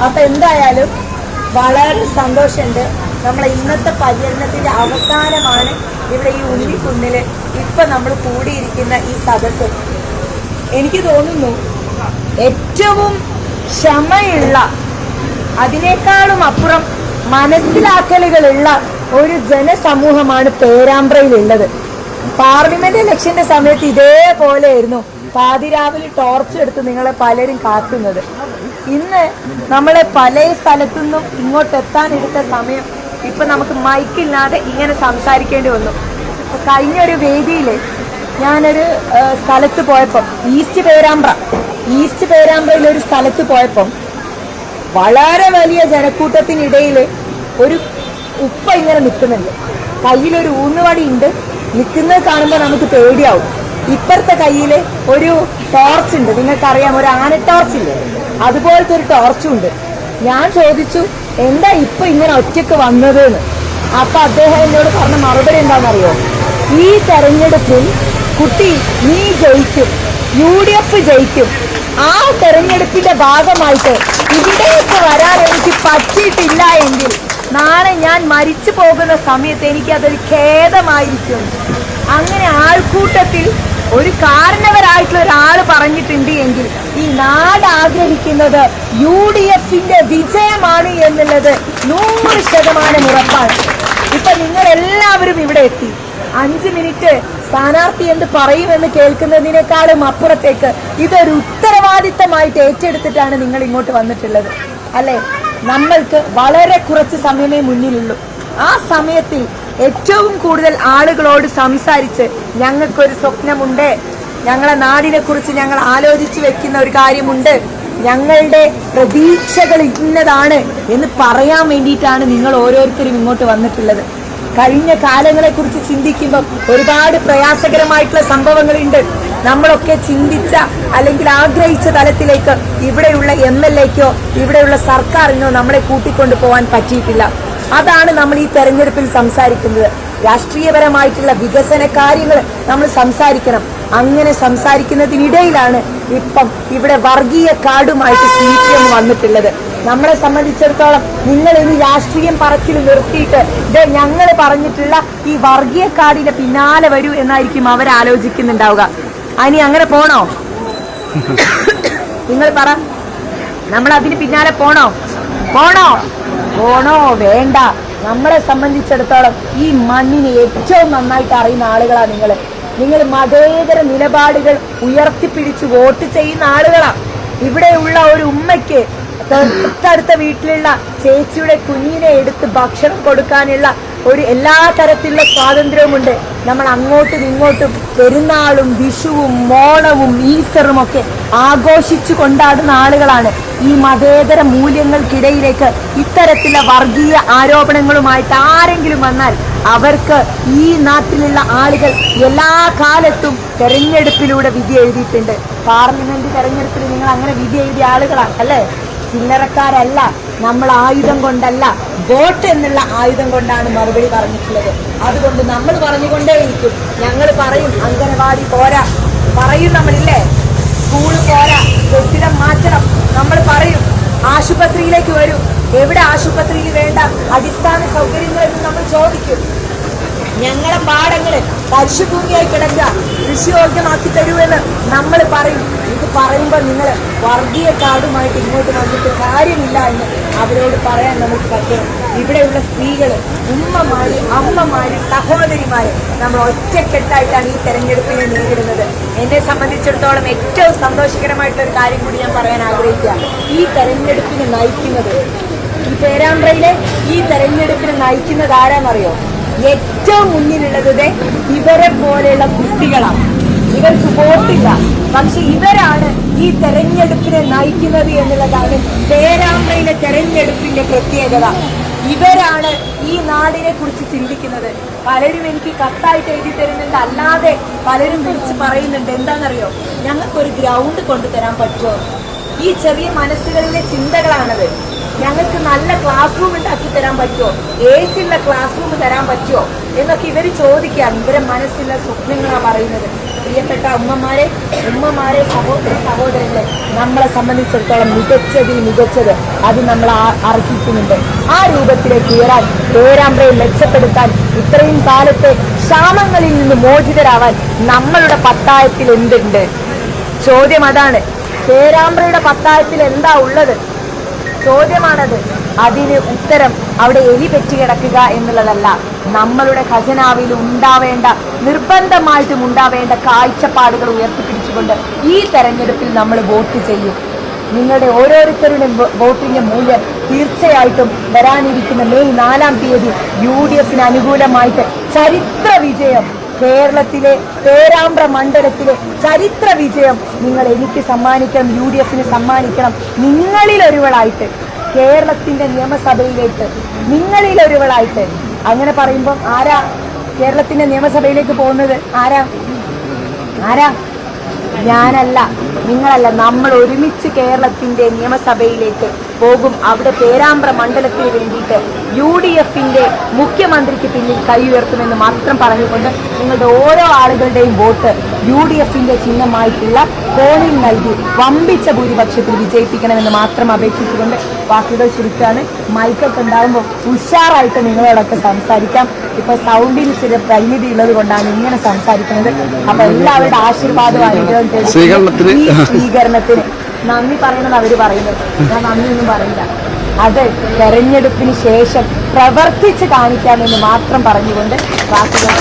അപ്പൊ എന്തായാലും വളരെ സന്തോഷമുണ്ട്. നമ്മളെ ഇന്നത്തെ പര്യടനത്തിന്റെ അവസാനമാണ് ഇവിടെ ഈ ഉണ്ണിക്കുന്നില് ഇപ്പൊ നമ്മൾ കൂടിയിരിക്കുന്ന ഈ സദസ്സ്. എനിക്ക് തോന്നുന്നു ഏറ്റവും ക്ഷമയുള്ള, അതിനേക്കാളും അപ്പുറം മനസ്സിലാക്കലുകളുള്ള ഒരു ജനസമൂഹമാണ് പേരാമ്പ്രയിലുള്ളത്. പാർലമെന്റ് ഇലക്ഷന്റെ സമയത്ത് ഇതേപോലെയായിരുന്നു പാതിരാവിലെ ടോർച്ച് എടുത്ത് നിങ്ങളെ പലരും കാത്തുന്നത്. ഇന്ന് നമ്മളെ പല സ്ഥലത്തുനിന്നും ഇങ്ങോട്ട് എത്താനെടുത്ത സമയം ഇപ്പൊ നമുക്ക് മൈക്കില്ലാതെ ഇങ്ങനെ സംസാരിക്കേണ്ടി വന്നു. കഴിഞ്ഞൊരു വേദിയില് ഞാനൊരു സ്ഥലത്ത് പോയപ്പം ഈസ്റ്റ് പേരാമ്പ്രയിൽ ഒരു സ്ഥലത്ത് പോയപ്പം വളരെ വലിയ ജനക്കൂട്ടത്തിനിടയിൽ ഒരു ഉപ്പ ഇങ്ങനെ നിൽക്കുന്നുണ്ട്. കയ്യിലൊരു ഊന്നുവടി ഉണ്ട്. നിൽക്കുന്നത് കാണുമ്പോൾ നമുക്ക് പേടിയാവും. ഇപ്പുറത്തെ കയ്യില് ഒരു ടോർച്ച് ഉണ്ട്, നിങ്ങൾക്കറിയാം, ഒരു ആന ടോർച്ച് ഇല്ലേ, അതുപോലത്തെ ഒരു ടോർച്ചും ഉണ്ട്. ഞാൻ ചോദിച്ചു എന്താ ഇപ്പൊ ഇങ്ങനെ ഒറ്റക്ക് വന്നത് എന്ന്. അപ്പൊ അദ്ദേഹം എന്നോട് പറഞ്ഞ മറുപടി എന്താണെന്നറിയോ? ഈ തെരഞ്ഞെടുപ്പിൽ കുട്ടി നീ ജയിക്കും, UDF ജയിക്കും. ആ തെരഞ്ഞെടുപ്പിന്റെ ഭാഗമായിട്ട് ഇവിടേക്ക് വരാൻ എനിക്ക് പറ്റിയിട്ടില്ല എങ്കിൽ നാളെ ഞാൻ മരിച്ചു പോകുന്ന സമയത്ത് എനിക്കതൊരു ഖേദമായിരിക്കും. അങ്ങനെ ആൾക്കൂട്ടത്തിൽ ഒരു കാരണവരായിട്ടുള്ള ഒരാൾ പറഞ്ഞിട്ടുണ്ട് എങ്കിൽ ഈ നാട് ആഗ്രഹിക്കുന്നത് UDFന്റെ വിജയമാണ് എന്നുള്ളത് 100% ഉറപ്പാണ്. ഇപ്പൊ നിങ്ങൾ എല്ലാവരും ഇവിടെ എത്തി. 5 മിനിറ്റ് സ്ഥാനാർത്ഥി എന്ത് പറയുമെന്ന് കേൾക്കുന്നതിനേക്കാളും അപ്പുറത്തേക്ക് ഇതൊരു ഉത്തരവാദിത്തമായിട്ട് ഏറ്റെടുത്തിട്ടാണ് നിങ്ങൾ ഇങ്ങോട്ട് വന്നിട്ടുള്ളത്, അല്ലെ? നമ്മൾക്ക് വളരെ കുറച്ച് സമയമേ മുന്നിലുള്ളൂ. ആ സമയത്തിൽ ഏറ്റവും കൂടുതൽ ആളുകളോട് സംസാരിച്ച് ഞങ്ങൾക്കൊരു സ്വപ്നമുണ്ട്, ഞങ്ങളെ നാടിനെ കുറിച്ച് ഞങ്ങൾ ആലോചിച്ച് വെക്കുന്ന ഒരു കാര്യമുണ്ട്, ഞങ്ങളുടെ പ്രതീക്ഷകൾ ഇന്നതാണ് എന്ന് പറയാൻ വേണ്ടിയിട്ടാണ് നിങ്ങൾ ഓരോരുത്തരും ഇങ്ങോട്ട് വന്നിട്ടുള്ളത്. കഴിഞ്ഞ കാലങ്ങളെ കുറിച്ച് ചിന്തിക്കുമ്പോൾ ഒരുപാട് പ്രയാസകരമായിട്ടുള്ള സംഭവങ്ങളുണ്ട്. നമ്മളൊക്കെ ചിന്തിച്ച അല്ലെങ്കിൽ ആഗ്രഹിച്ച തലത്തിലേക്ക് ഇവിടെയുള്ള MLAക്കോ ഇവിടെയുള്ള സർക്കാരിനോ നമ്മളെ കൂട്ടിക്കൊണ്ടു പോകാൻ പറ്റിയിട്ടില്ല. അതാണ് നമ്മൾ ഈ തെരഞ്ഞെടുപ്പിൽ സംസാരിക്കുന്നത്. രാഷ്ട്രീയപരമായിട്ടുള്ള വികസന കാര്യങ്ങൾ നമ്മൾ സംസാരിക്കണം. അങ്ങനെ സംസാരിക്കുന്നതിനിടയിലാണ് ഇപ്പം ഇവിടെ വർഗീയ കാർഡുമായിട്ട് CPM വന്നിട്ടുള്ളത്. നമ്മളെ സംബന്ധിച്ചിടത്തോളം നിങ്ങൾ ഇനി രാഷ്ട്രീയം പറച്ചിൽ നിർത്തിയിട്ട് ഞങ്ങൾ പറഞ്ഞിട്ടുള്ള ഈ വർഗീയ കാർഡിന്റെ പിന്നാലെ വരൂ എന്നായിരിക്കും അവരാലോചിക്കുന്നുണ്ടാവുക. ഇനി അങ്ങനെ പോണോ? നിങ്ങൾ പറ, നമ്മൾ അതിന് പിന്നാലെ പോണോ? വേണ്ട. നമ്മളെ സംബന്ധിച്ചിടത്തോളം ഈ മണ്ണിനെ ഏറ്റവും നന്നായിട്ട് അറിയുന്ന ആളുകളാണ് നിങ്ങൾ മതേതര നിലപാടുകൾ ഉയർത്തിപ്പിടിച്ച് വോട്ട് ചെയ്യുന്ന ആളുകളാണ്. ഇവിടെയുള്ള ഒരു ഉമ്മയ്ക്ക് തൊട്ടടുത്ത വീട്ടിലുള്ള ചേച്ചിയുടെ കുഞ്ഞിനെ എടുത്ത് ഭക്ഷണം കൊടുക്കാനുള്ള ഒരു എല്ലാ തരത്തിലുള്ള സ്വാതന്ത്ര്യവുമുണ്ട്. നമ്മൾ അങ്ങോട്ടും ഇങ്ങോട്ടും പെരുന്നാളും വിഷുവും ഓണവും ഈസ്റ്ററും ഒക്കെ ആഘോഷിച്ചു കൊണ്ടാടുന്ന ആളുകളാണ്. ഈ മതേതര മൂല്യങ്ങൾക്കിടയിലേക്ക് ഇത്തരത്തിലുള്ള വർഗീയ ആരോപണങ്ങളുമായിട്ട് ആരെങ്കിലും വന്നാൽ അവർക്ക് ഈ നാട്ടിലുള്ള ആളുകൾ എല്ലാ കാലത്തും തെരഞ്ഞെടുപ്പിലൂടെ വിധി എഴുതിയിട്ടുണ്ട്. പാർലമെന്റ് തെരഞ്ഞെടുപ്പിൽ നിങ്ങൾ അങ്ങനെ വിധി എഴുതിയ ആളുകളാണ്, അല്ലേ? ചില്ലറക്കാരല്ല. നമ്മൾ ആയുധം കൊണ്ടല്ല, വോട്ട് എന്നുള്ള ആയുധം കൊണ്ടാണ് മറുപടി പറഞ്ഞിട്ടുള്ളത്. അതുകൊണ്ട് നമ്മൾ പറഞ്ഞുകൊണ്ടേയിരിക്കും. ഞങ്ങൾ പറയും അംഗനവാടി പോരാ, പറയും നമ്മളില്ലേ, സ്കൂൾ പോരാ, കെട്ടിടം മാറ്റണം. നമ്മൾ പറയും ആശുപത്രിയിലേക്ക് വരും, എവിടെ ആശുപത്രിയിൽ വേണ്ട അടിസ്ഥാന സൗകര്യങ്ങൾ എന്ന് നമ്മൾ ചോദിക്കും. ഞങ്ങളെ പാടങ്ങള് പരിശുഭൂമിയായി കിടക്കുക, കൃഷിയോഗ്യമാക്കി തരൂ നമ്മൾ പറയും. ഇത് പറയുമ്പോൾ നിങ്ങൾ വർഗീയ കാർഡുമായിട്ട് ഇങ്ങോട്ട് വന്നിട്ട് കാര്യമില്ല എന്ന് അവരോട് പറയാൻ നമുക്ക് പറ്റണം. ഇവിടെയുള്ള സ്ത്രീകള്, ഉമ്മമാര്, അമ്മമാര്, സഹോദരിമാര് നമ്മൾ ഒറ്റക്കെട്ടായിട്ടാണ് ഈ തെരഞ്ഞെടുപ്പിനെ നേരിടുന്നത്. എന്നെ സംബന്ധിച്ചിടത്തോളം ഏറ്റവും സന്തോഷകരമായിട്ടൊരു കാര്യം കൂടി ഞാൻ പറയാൻ ആഗ്രഹിക്കുക. ഈ തെരഞ്ഞെടുപ്പിനെ നയിക്കുന്നത്, ഈ പേരാമ്പ്രയിലെ ഈ തെരഞ്ഞെടുപ്പിനെ നയിക്കുന്നത് ആരാന്നറിയോ? ഏറ്റവും മുന്നിലുള്ളത് ഇവരെ പോലെയുള്ള കുട്ടികളാണ്. ഇവർക്ക് വോട്ടില്ല, പക്ഷെ ഇവരാണ് ഈ തെരഞ്ഞെടുപ്പിനെ നയിക്കുന്നത് എന്നുള്ളതാണ് പേരാമ്പ്രയിലെ തെരഞ്ഞെടുപ്പിന്റെ പ്രത്യേകത. ഇവരാണ് ഈ നാടിനെ കുറിച്ച് ചിന്തിക്കുന്നത്. പലരും എനിക്ക് കത്തായിട്ട് എഴുതി തരുന്നുണ്ട്, അല്ലാതെ പലരും വിളിച്ച് പറയുന്നുണ്ട്. എന്താണെന്നറിയോ? ഞങ്ങൾക്കൊരു ഗ്രൗണ്ട് കൊണ്ടുതരാൻ പറ്റുമോ? ഈ ചെറിയ മനസ്സുകളിലെ ചിന്തകളാണത്. ഞങ്ങൾക്ക് നല്ല ക്ലാസ് റൂം ഉണ്ടാക്കി തരാൻ പറ്റുമോ? AC ഉള്ള ക്ലാസ് റൂം തരാൻ പറ്റുമോ എന്നൊക്കെ ഇവർ ചോദിക്കുകയാണ്. ഇവരെ മനസ്സിലുള്ള സ്വപ്നങ്ങളാണ് പറയുന്നത്. പ്രിയപ്പെട്ട ഉമ്മമാരെ സഹോദരങ്ങളെ, നമ്മളെ സംബന്ധിച്ചിടത്തോളം മികച്ചതിൽ മികച്ചത് അത് നമ്മൾ അർഹിക്കുന്നുണ്ട്. ആ രൂപത്തിലേക്ക് ഉയരാൻ, പേരാമ്പ്രയെ മെച്ചപ്പെടുത്താൻ, ഇത്രയും കാലത്തെ ക്ഷാമങ്ങളിൽ നിന്ന് മോചിതരാവാൻ നമ്മളുടെ പത്തായത്തിൽ എന്തുണ്ട്? ചോദ്യം അതാണ്. പേരാമ്പ്രയുടെ പത്തായത്തിൽ എന്താ ഉള്ളത്? ചോദ്യമാണത്. അതിന് ഉത്തരം അവിടെ എലി പെറ്റി കിടക്കുക എന്നുള്ളതല്ല. നമ്മളുടെ ഖജനാവിൽ ഉണ്ടാവേണ്ട, നിർബന്ധമായിട്ടും ഉണ്ടാവേണ്ട കാഴ്ചപ്പാടുകൾ ഉയർത്തിപ്പിടിച്ചുകൊണ്ട് ഈ തെരഞ്ഞെടുപ്പിൽ നമ്മൾ വോട്ട് ചെയ്യും. നിങ്ങളുടെ ഓരോരുത്തരുടെയും വോട്ടിന്റെ മൂല്യം തീർച്ചയായിട്ടും വരാനിരിക്കുന്ന മെയ് 4-ാം തീയതി UDF അനുകൂലമായിട്ട് ചരിത്ര വിജയം, കേരളത്തിലെ പേരാമ്പ്ര മണ്ഡലത്തിലെ ചരിത്ര വിജയം നിങ്ങൾ എനിക്ക് സമ്മാനിക്കണം, UDF സമ്മാനിക്കണം. നിങ്ങളിലൊരുവളായിട്ട് കേരളത്തിന്റെ നിയമസഭയിലേക്ക്, നിങ്ങളിലൊരുവളായിട്ട്. അങ്ങനെ പറയുമ്പോൾ ആരാ കേരളത്തിന്റെ നിയമസഭയിലേക്ക് പോകുന്നത്? ആരാ? ഞാനല്ല, നിങ്ങളല്ല. നമ്മൾ ഒരുമിച്ച് കേരളത്തിന്റെ നിയമസഭയിലേക്ക് പോകും. അവിടെ പേരാമ്പ്ര മണ്ഡലത്തിന് വേണ്ടിയിട്ട് UDF മുഖ്യമന്ത്രിക്ക് പിന്നിൽ കൈ ഉയർത്തുമെന്ന് മാത്രം പറഞ്ഞുകൊണ്ട് നിങ്ങളുടെ ഓരോ ആളുകളുടെയും വോട്ട് UDF ചിഹ്നമായിട്ടുള്ള കോണിൽ നൽകി വമ്പിച്ച ഭൂരിപക്ഷത്തിൽ വിജയിപ്പിക്കണമെന്ന് മാത്രം അപേക്ഷിച്ചുകൊണ്ട് വാക്കുകൾ ചുരുക്കാണ്. മൈക്കൊക്കെ ഉണ്ടാകുമ്പോൾ ഉഷാറായിട്ട് നിങ്ങളോടൊക്കെ സംസാരിക്കാം. ഇപ്പൊ സൗണ്ടിന് ചില പരിമിതി ഉള്ളത് കൊണ്ടാണ് ഇങ്ങനെ സംസാരിക്കുന്നത്. അപ്പൊ എല്ലാവരുടെ ആശീർവാദവും അനുഗ്രഹം സ്വീകരണത്തിന് നന്ദി പറയണമെന്ന് അവര് പറയുന്നത്. ഞാൻ നന്ദിയൊന്നും പറയില്ല. അത് തെരഞ്ഞെടുപ്പിന് ശേഷം പ്രവർത്തിച്ച് കാണിക്കാമെന്ന് മാത്രം പറഞ്ഞുകൊണ്ട് വാക്കുകൾ